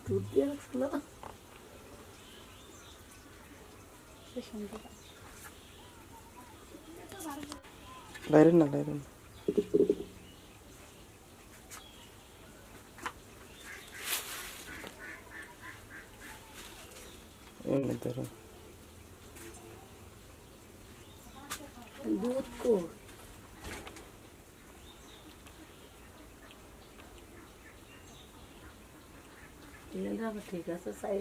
দুধ দিয়ে রাখছিল বাইরে না এমনি ধরো দুধ কো ঠিক আছে চাই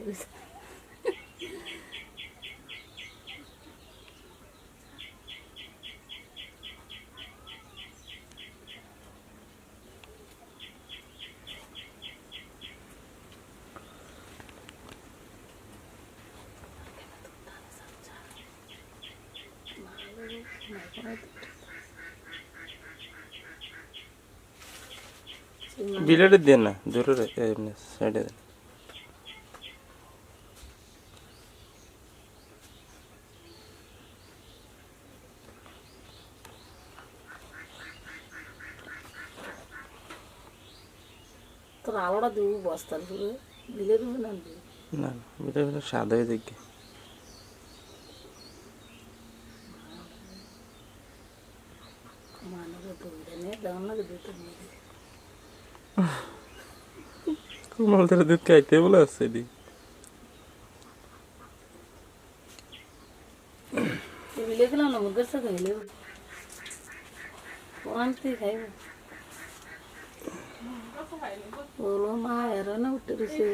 বিলেটে দেন না জোরে এমনি সাইডে দেন তোর আলোটা দেবো বস্তার ঘুরে দিলে দেবো না না বিলে স্বাদ হয়ে দেখে মানুষের দৌড়ে নিয়ে দেওয়ার লাগে দুটো নিয়ে কুমাল ধরে দুধ খাইতে বলে আসছে দি বিলে গেলাম না মুখের সাথে খাইলে আনতে খাইব বলো মা এর না উঠে রয়েছে